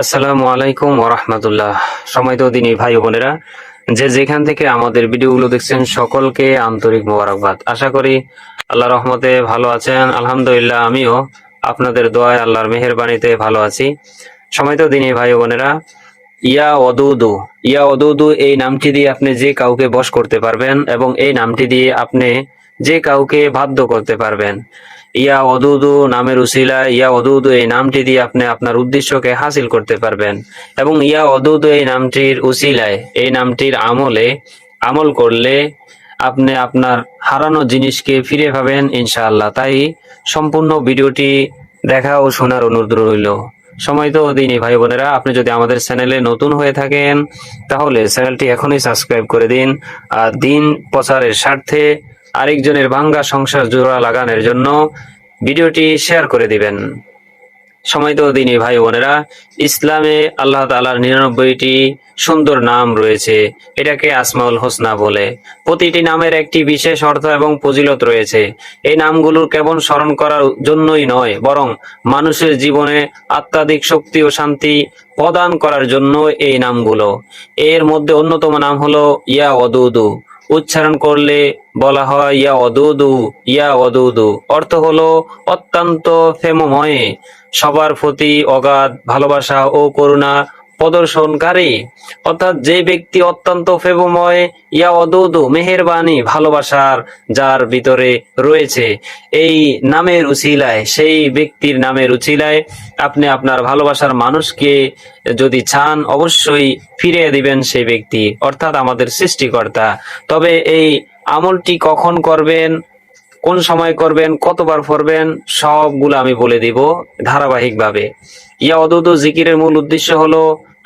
আসসালামু আলাইকুম ওরহমতুল্লাহ। সময়ত দিনী ভাই ও বোনেরা, যে যেখান থেকে আমাদের ভিডিওগুলো দেখছেন সকলকে আন্তরিক মোবারকবাদ। আশা করি আল্লাহ রহমতে ভালো আছেন। আলহামদুলিল্লাহ, আমিও আপনাদের দোয়ায় আল্লাহর মেহেরবানিতে ভালো আছি। সময়ত দিনী ভাই ও বোনেরা, ইয়া ওদুদু এই নামটি দিয়ে আপনি যে কাউকে বশ করতে পারবেন এবং এই নামটি দিয়ে আপনি যে কাউকে বাধ্য করতে পারবেন। ইয়া ওদুদু এই নামটি দিয়ে আপনি আপনার উদ্দেশ্যকে হাসিল করতে পারবেন। এবং ইয়া ওদুদু এই নামটির উসিলায়, এই নামটির আমল করলে আপনি আপনার হারানো জিনিসকে ফিরে পাবেন ইনশাআল্লাহ। তাই সম্পূর্ণ ভিডিওটি দেখা ও শোনার অনুরোধ রইল। সময়ত দিনী ভাই বোনেরা, আপনি যদি আমাদের চ্যানেলে নতুন হয়ে থাকেন তাহলে চ্যানেলটি এখনই সাবস্ক্রাইব করে দিন। আর দিন প্রচারের স্বার্থে আরেকজনের ভাঙ্গা সংসার জোড়া লাগানোর জন্য ভিডিওটি শেয়ার করে দিবেন। সময়ত দিনী ভাই বোনেরা, ইসলামে আল্লাহ তাআলার 99টি সুন্দর নাম রয়েছে। এটাকে আসমাউল হোসনা বলে। প্রতিটি নামের একটি বিশেষ অর্থ এবং ফজিলত রয়েছে। এই নামগুলোর কেবল স্মরণ করার জন্যই নয়, বরং মানুষের জীবনে আত্মাধিক শক্তি ও শান্তি প্রদান করার জন্য এই নামগুলো। এর মধ্যে অন্যতম নাম হলো ইয়া ওদুদু। উচ্চারণ করলে বলা হয় ইয়া ওদুদু, অর্থ হলো অত্যন্ত প্রেমময়, সবার প্রতি অগাধ ভালোবাসা ও করুণা প্রদর্শনকারী। অর্থাৎ যে ব্যক্তি অত্যন্ত প্রেমময়, ইয়া ওদুদু মেহেরবানি, ভালোবাসার যার ভিতরে রয়েছে, এই নামের উছিলায়, সেই ব্যক্তির নামের উছিলায় আপনি আপনার ভালোবাসার মানুষকে যদি চান অবশ্যই ফিরিয়ে দিবেন সেই ব্যক্তি, অর্থাৎ আমাদের সৃষ্টিকর্তা। তবে এই আমলটি কখন করবেন, কোন সময় করবেন, কতবার পড়বেন, সবগুলো আমি বলে দিব ধারাবাহিকভাবে। ইয়া ওদুদু জিকিরের মূল উদ্দেশ্য হলো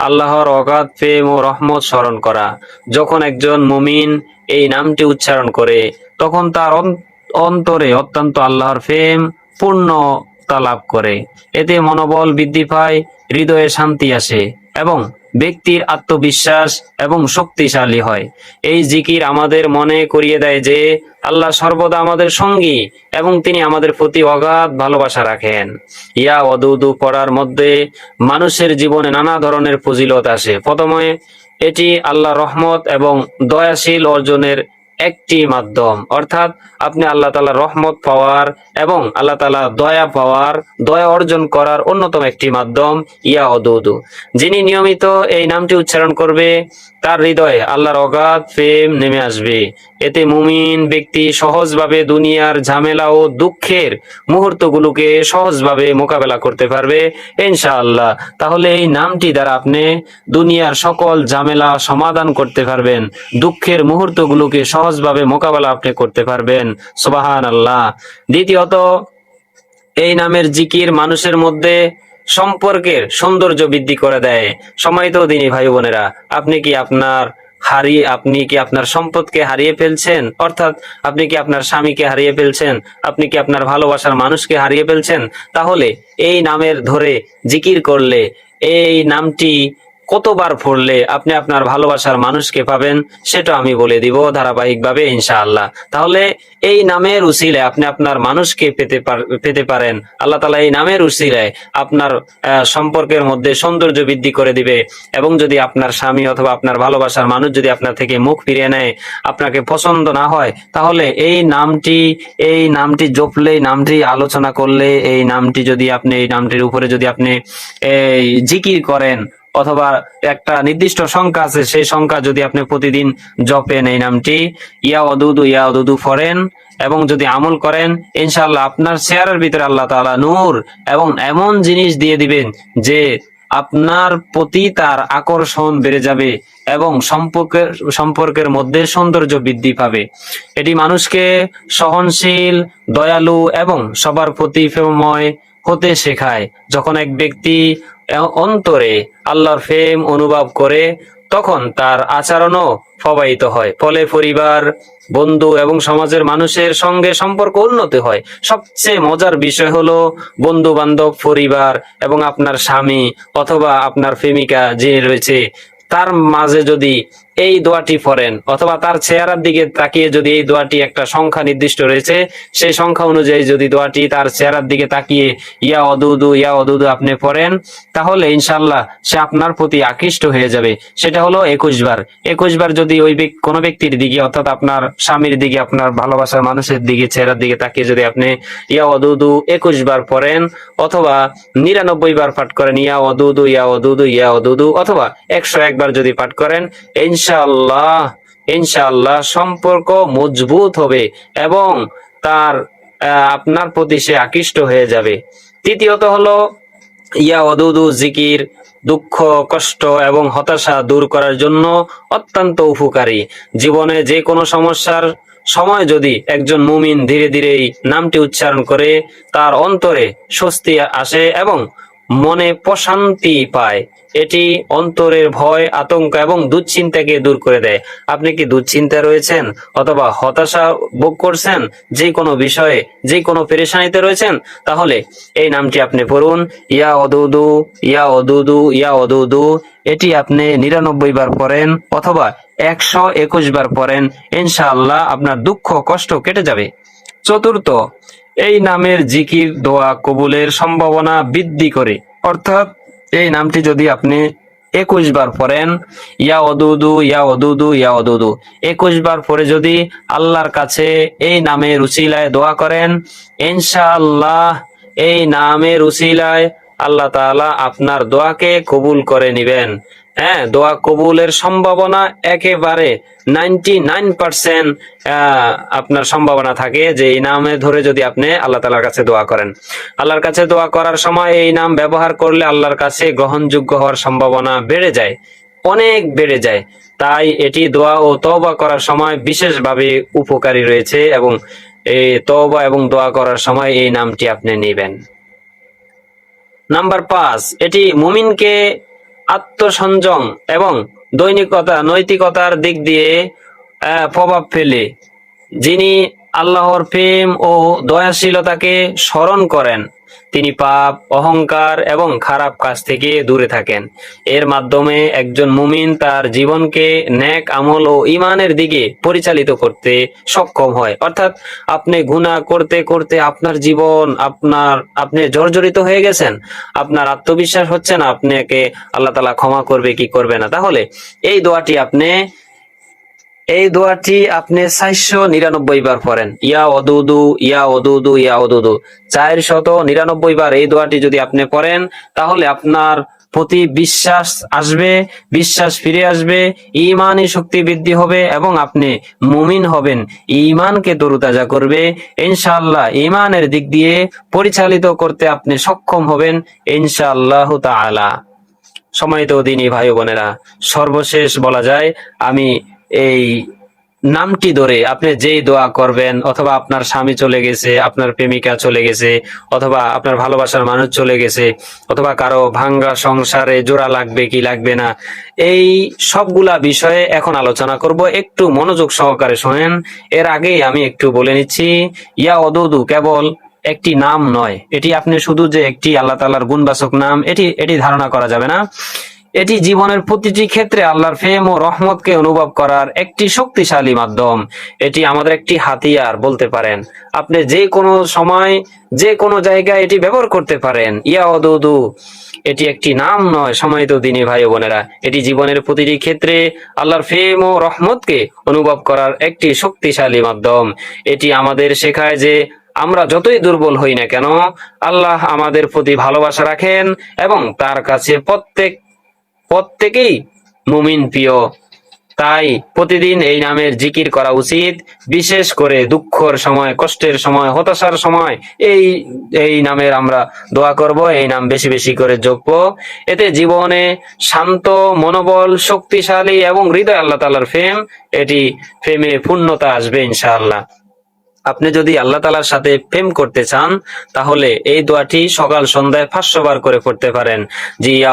আল্লাহর অগাধ প্রেম ও রহমত স্মরণ করা। যখন একজন মুমিন এই নামটি উচ্চারণ করে, তখন তার অন্তরে অত্যন্ত আল্লাহর প্রেম পূর্ণতা লাভ করে। এতে মনোবল বৃদ্ধি পায়, হৃদয়ে শান্তি আসে এবং ব্যক্তির আত্মবিশ্বাস এবং শক্তিশালী হয়। এই জিকির আমাদের মনে করিয়ে দেয় যে আল্লাহ সর্বদা আমাদের সঙ্গী এবং তিনি আমাদের প্রতি অগাধ ভালোবাসা রাখেন। ইয়া ওদুদু পড়ার মধ্যে মানুষের জীবনে নানা ধরনের ফজিলত আসে। প্রথমে এটি আল্লাহ রহমত এবং দয়াশীল অর্জনের একটি মাধ্যম, অর্থাৎ আপনি আল্লাহ তাআলা রহমত পাওয়ার এবং আল্লাহ তাআলা দয়া পাওয়ার, দয়া অর্জন করার অন্যতম একটি মাধ্যম ইয়া ওদুদু। যিনি নিয়মিত এই নামটি উচ্চারণ করবে, তার হৃদয়ে আল্লাহর অগাধ প্রেম নেমে আসবে। এতে মুমিন ব্যক্তি সহজভাবে দুনিয়ার ঝামেলা ও দুঃখের মুহূর্তগুলোকে সহজভাবে মোকাবেলা করতে পারবে ইনশাআল্লাহ। তাহলে এই নামটি দ্বারা আপনি দুনিয়ার সকল ঝামেলা সমাধান করতে পারবেন, দুঃখের মুহূর্তগুলোকে সহজভাবে মোকাবেলা আপনি করতে পারবেন। সুবহানাল্লাহ। দ্বিতীয়ত, এই নামের জিকির মানুষের মধ্যে সম্পর্কের সৌন্দর্য বৃদ্ধি করে দেয়। সম্মানিত দিনী ভাই বোনেরা, আপনি কি আপনার সম্পদকে হারিয়ে ফেলছেন, অর্থাৎ আপনি কি আপনার স্বামীকে হারিয়ে ফেলছেন, আপনি কি আপনার ভালোবাসার মানুষকে হারিয়ে ফেলছেন, তাহলে এই নামের ধরে জিকির করলে, এই নামটি কতবার পড়লে আপনি আপনার ভালোবাসার মানুষকে পাবেন সেটা আমি বলে দিব ধারাবাহিকভাবে ইনশাআল্লাহ। তাহলে এই নামের উসিলায় আপনি আপনার মানুষকে পেতে পারেন। আল্লাহ তাআলা এই নামের উসিলায় আপনার সম্পর্কের মধ্যে সৌন্দর্য বৃদ্ধি করে দিবে। এবং যদি আপনার স্বামী অথবা আপনার ভালোবাসার মানুষ যদি আপনার থেকে মুখ ফিরিয়ে নেয়, আপনাকে পছন্দ না হয়, তাহলে এই নামটি জপলে, নামটি আলোচনা করলে, এই নামটির উপরে যদি আপনি জিকির করেন, অথবা একটা নির্দিষ্ট সংখ্যা আছে, সেই সংখ্যা যদি আপনি প্রতিদিন জপেন, এই নামটি ইয়া ওদুদু পড়েন এবং যদি আমল করেন, ইনশাআল্লাহ আপনার চেহারার ভিতরে আল্লাহ তাআলা নূর এবং এমন জিনিস দিয়ে দিবেন যে আপনার প্রতি তার আকর্ষণ বেড়ে যাবে এবং সম্পর্কের মধ্যে সৌন্দর্য বৃদ্ধি পাবে। এটি মানুষকে সহনশীল, দয়ালু এবং সবার প্রতি প্রেমময় হতে শেখায়। যখন এক ব্যক্তি অন্তরে আল্লাহর প্রেম অনুভব করে, তখন তার আচরণও প্রবাহিত হয়। ফলে পরিবার, বন্ধু এবং সমাজের মানুষের সঙ্গে সম্পর্ক উন্নতি হয়। সবচেয়ে মজার বিষয় হলো, বন্ধু বান্ধব, পরিবার এবং আপনার স্বামী অথবা আপনার প্রেমিকা যে রয়েছে, তার মাঝে যদি এই দোয়াটি পড়েন, অথবা তার চেহারার দিকে তাকিয়ে যদি এই দোয়াটি একটা সংখ্যা নির্দিষ্ট রয়েছে সেই সংখ্যা অনুযায়ী যদি দোয়াটি তার চেহারার দিকে তাকিয়ে ইয়া অদুদু আপনি পড়েন, তাহলে ইনশাআল্লাহ সে আপনার প্রতি আকৃষ্ট হয়ে যাবে। সেটা হলো 21 বার। 21 বার যদি ওই কোনো ব্যক্তির দিকে, অর্থাৎ আপনার স্বামীর দিকে, আপনার ভালোবাসার মানুষের দিকে চেহারার দিকে তাকিয়ে যদি আপনি ইয়া অদুদু 21 বার পড়েন, অথবা 99 বার পাঠ করেন ইয়া অদুদু, অথবা 101 বার যদি পাঠ করেন, ইনশাআল্লাহ সম্পর্ক মজবুত হবে এবং তার আপনার প্রতি সে আকৃষ্ট হয়ে যাবে। তৃতীয়ত হলো ইয়া ওদুদু জিকির দুঃখ, কষ্ট এবং হতাশা দূর করার জন্য অত্যন্ত উপকারী। জীবনে যে কোনো সমস্যার সময় যদি একজন মুমিন ধীরে ধীরে এই নামটি উচ্চারণ করে, তার অন্তরে স্বস্তি আসে এবং মনে প্রশান্তি পায়। এটি অন্তরের ভয়, আতঙ্ক এবং দুশ্চিন্তাকে দূর করে দেয়। আপনি কি দুশ্চিন্তা রয়েছেন অথবা হতাশা ভোগ করছেন, যে কোনো বিষয়ে যে কোনো পেরেশানিতে রয়েছেন, তাহলে এই নামটি আপনি পড়ুন, ইয়া অদুদু। এটি আপনি 99 বার পড়েন অথবা 121 বার পড়েন, ইনশাআল্লাহ আপনার দুঃখ কষ্ট কেটে যাবে। চতুর্থ, এই নামের জিকির দোয়া কবুলের সম্ভাবনা বৃদ্ধি করে। অর্থাৎ এই নামটি যদি আপনি 21 বার পড়েন, ইয়া অদুদু 21 বার পরে যদি আল্লাহর কাছে এই নামের উসিলায় দোয়া করেন, ইনশাআল্লাহ এই নামের উসিলায় আল্লাহ তাআলা আপনার দোয়াকে কবুল করে নিবেন। হ্যাঁ, দোয়া কবুলের সম্ভাবনা একেবারে 99% আপনার সম্ভাবনা থাকে যে এই নামে ধরে যদি আপনি আল্লাহ তাআলার কাছে দোয়া করেন। আল্লাহর কাছে দোয়া করার সময় এই নাম ব্যবহার করলে আল্লাহর কাছে গ্রহণযোগ্য হওয়ার সম্ভাবনা বেড়ে যায়, অনেক বেড়ে যায়। তাই এটি দোয়া ও তওবা করার সময় বিশেষভাবে উপকারী রয়েছে এবং এই তওবা এবং দোয়া করার সময় এই নামটি আপনি নেবেন। নাম্বার 5, এটি মুমিনকে আত্মসংযম এবং নৈতিকতার দিক দিয়ে প্রভাব ফেলে। যিনি আল্লাহর প্রেম ও দয়াশীলতাকে স্মরণ করেন, তিনি পাপ, অহংকার এবং খারাপ কাজ থেকে দূরে থাকেন। এর মাধ্যমে একজন মুমিন তার জীবনকে নেক আমল ও ঈমানের দিকে পরিচালিত করতে সক্ষম হয়। অর্থাৎ আপনি গুনাহ করতে করতে আপনার জীবন আপনি জর্জরিত হয়ে গেছেন, আপনার আত্মবিশ্বাস হচ্ছে না আপনাকে আল্লাহ তাআলা ক্ষমা করবে কি করবে না, তাহলে এই দোয়াটি আপনি 499 বার পড়েন, ইয়া অদুদু 499 বার এই দোয়াটি যদি আপনি পড়েন, তাহলে আপনার প্রতি বিশ্বাস আসবে, বিশ্বাস ফিরে আসবে, ঈমানি শক্তি বৃদ্ধি হবে এবং আপনি মুমিন হবেন। ঈমানকে তরুতাজা করবে ইনশাআল্লাহ, ঈমানের দিক দিয়ে পরিচালিত করতে আপনি সক্ষম হবেন ইনশাআল্লাহ তাআলা। সম্মানিত দ্বীনী ভাই বোনেরা, সর্বশেষ বলা যায়, আমি এই নামটি ধরে আপনি যেই দোয়া করবেন, অথবা আপনার স্বামী চলে গেছে, আপনার প্রেমিকা চলে গেছে, অথবা আপনার ভালোবাসার মানুষ চলে গেছে, অথবা কারো ভাঙ্গা সংসারে জোড়া লাগবে কি লাগবে না, এই সবগুলা বিষয়ে এখন আলোচনা করব। একটু মনোযোগ সহকারে শোনেন। এর আগেই আমি একটু বলে নিচ্ছি, ইয়া অদুদু কেবল একটি নাম নয়। এটি আপনি শুধু যে একটি আল্লাহ তাআলার গুণবাচক নাম এটি ধারণা করা যাবে না। এটি জীবনের প্রতিটি ক্ষেত্রে আল্লাহর প্রেম ও রহমতকে অনুভব করার একটি শক্তিশালী মাধ্যম। এটি আমাদের একটি হাতিয়ার বলতে পারেন। আপনি যে কোনো সময় যে কোনো জায়গায় এটি ব্যবহার করতে পারেন। ইয়া অদুদু এটি একটি নাম নয়, সম্মানিত দ্বীনী ভাই বোনেরা, এটি জীবনের প্রতিটি ক্ষেত্রে আল্লাহর প্রেম ও রহমতকে অনুভব করার একটি শক্তিশালী মাধ্যম। এটি আমাদের শেখায় যে আমরা যতই দুর্বল হই না কেন, আল্লাহ আমাদের প্রতি ভালোবাসা রাখেন এবং তার কাছে প্রত্যেকেই মুমিন প্রিয়। তাই প্রতিদিন এই নামের জিকির করা উচিত। বিশেষ করে দুঃখের সময়, কষ্টের সময়, হতাশার সময় এই নামের আমরা দোয়া করব, এই নাম বেশি বেশি করে জপব। এতে জীবনে শান্ত মনোবল, শক্তিশালী এবং হৃদয় আল্লাহ তাআলার প্রেমে পূর্ণতা আসবে ইনশাআল্লাহ। আপনি যদি আল্লাহ তাআলার সাথে প্রেম করতে চান, তাহলে এই দোয়াটি সকাল সন্ধ্যায় 500 বার করে পড়তে পারেন। জি ইয়া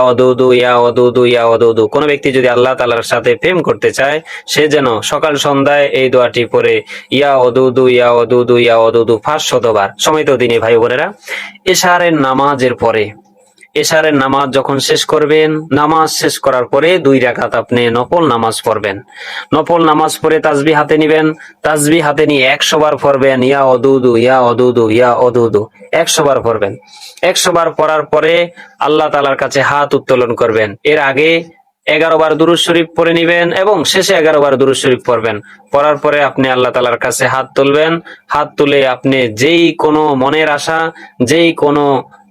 ওদুদু। কোন ব্যক্তি যদি আল্লাহ তাআলার সাথে প্রেম করতে চায়, সে যেন সকাল সন্ধ্যায় এই দোয়াটি পড়ে ইয়া ওদুদু 500 বার। সম্মানিত দ্বীনী ভাই বোনেরা, এশারের নামাজের পরে এশারের নামাজ যখন শেষ করবেন, নামাজ শেষ করার পরে 2 রাকাত আপনি নফল নামাজ পড়বেন। নফল নামাজ পড়ে তাসবিহ হাতে নিবেন, তাসবিহ হাতে নিয়ে 100 বার পড়বেন ইয়া ওদুদু ইয়া ওদুদু ইয়া ওদুদু, 100 বার পড়বেন। 100 বার পড়ার পরে আল্লাহ তাআলার কাছে হাত উত্তোলন করবেন। এর আগে 11 বার দুরূদ শরীফ পড়ে নিবেন এবং শেষে 11 বার দুরূদ শরীফ পড়বেন। পড়ার পরে আপনি আল্লাহ তাআলার কাছে হাত তুলবেন। হাত তুলে আপনি যেই কোনো মনের আশা, যেই কোনো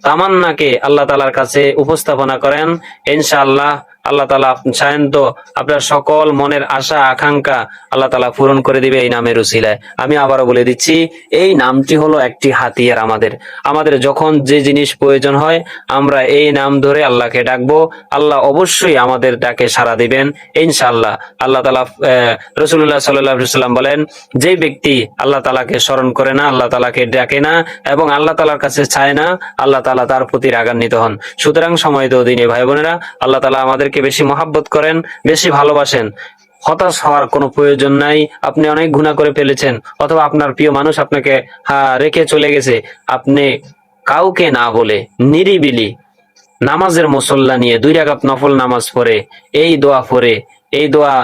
তামান্নাকে আল্লাহ তাআলার কাছে উপস্থাপনা করেন, ইনশাআল্লাহ আল্লাহ তাআলা চাহেন তো আপনার সকল মনের আশা আকাঙ্ক্ষা আল্লাহ তাআলা পূরণ করে দিবে এই নামের উসিলায়। আমি আবারও বলে দিচ্ছি, এই নামটি হলো একটি হাতিয়ার। আমাদের যখন যে জিনিস প্রয়োজন হয় আমরা এই নাম ধরে আল্লাহকে ডাকবো, আল্লাহ অবশ্যই আমাদের ডাকে সাড়া দিবেন ইনশাআল্লাহ। আল্লাহ তাআলা রাসূলুল্লাহ সাল্লাল্লাহু আলাইহি ওয়াসাল্লাম বলেন, যে ব্যক্তি আল্লাহ তাআলাকে স্মরণ করে না, আল্লাহ তাআলাকে ডাকে না এবং আল্লাহ তাআলার কাছে চায় না, আল্লাহ তাআলা তার প্রতি রাগান্বিত হন। সুতরাং সময় তো দিনে ভাই বোনেরা, আল্লাহ তাআলা আমাদেরকে বেশি মহাব্বত করেন, বেশি ভালোবাসেন। হতাশ হওয়ার কোনো প্রয়োজন নাই। আপনি অনেক গুনাহ করে ফেলেছেন অথবা আপনার প্রিয় মানুষ আপনাকে রেখে চলে গেছে, আপনি কাউকে না বলে নিরিবিলি নামাজের মুসল্লা নিয়ে 2 রাকাত নফল নামাজ পড়ে এই দোয়া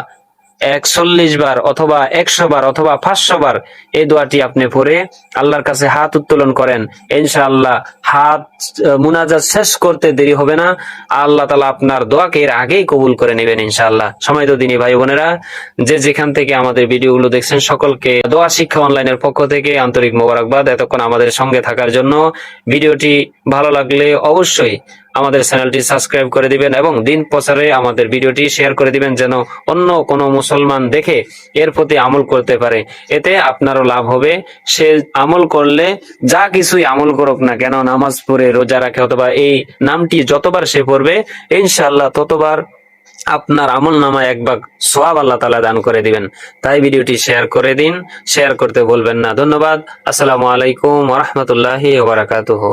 41 বার অথবা 100 বার অথবা 500 বার এই দোয়াটি আপনি পড়ে আল্লাহর কাছে হাত উত্তোলন করেন, ইনশাআল্লাহ হাত মুনাজাত শেষ করতে দেরি হবে না। আল্লাহ তাআলা আপনার দোয়াকে এর আগেই কবুল করে নেবেন ইনশাআল্লাহ। সময় তো দিনী ভাই বোনেরা, যে যেখান থেকে আমাদের ভিডিওগুলো দেখছেন সকলকে দোয়া শিক্ষা অনলাইনের পক্ষ থেকে আন্তরিক মোবারকবাদ এতক্ষণ আমাদের সঙ্গে থাকার জন্য। ভিডিওটি ভালো লাগলে অবশ্যই আমাদের চ্যানেলটি সাবস্ক্রাইব করে দিবেন এবং দিন প্রচারে আমাদের ভিডিওটি শেয়ার করে দিবেন, যেন অন্য কোনো মুসলমান দেখে এর প্রতি আমল করতে পারে। এতে আপনারও লাভ হবে। সে আমল করলে যা কিছুই আমল করুক না কেন, নামাজ পড়ে রোজা রাখে অথবা এই নামটি যতবার সে পড়বে ইনশাআল্লাহ ততবার আপনার আমল নামায় 1 ভাগ সওয়াব আল্লাহ তাআলা দান করে দিবেন। তাই ভিডিওটি শেয়ার করে দিন, শেয়ার করতে ভুলবেন না। ধন্যবাদ। আসসালামু আলাইকুম ওয়া রাহমাতুল্লাহি ওয়া বারাকাতুহু।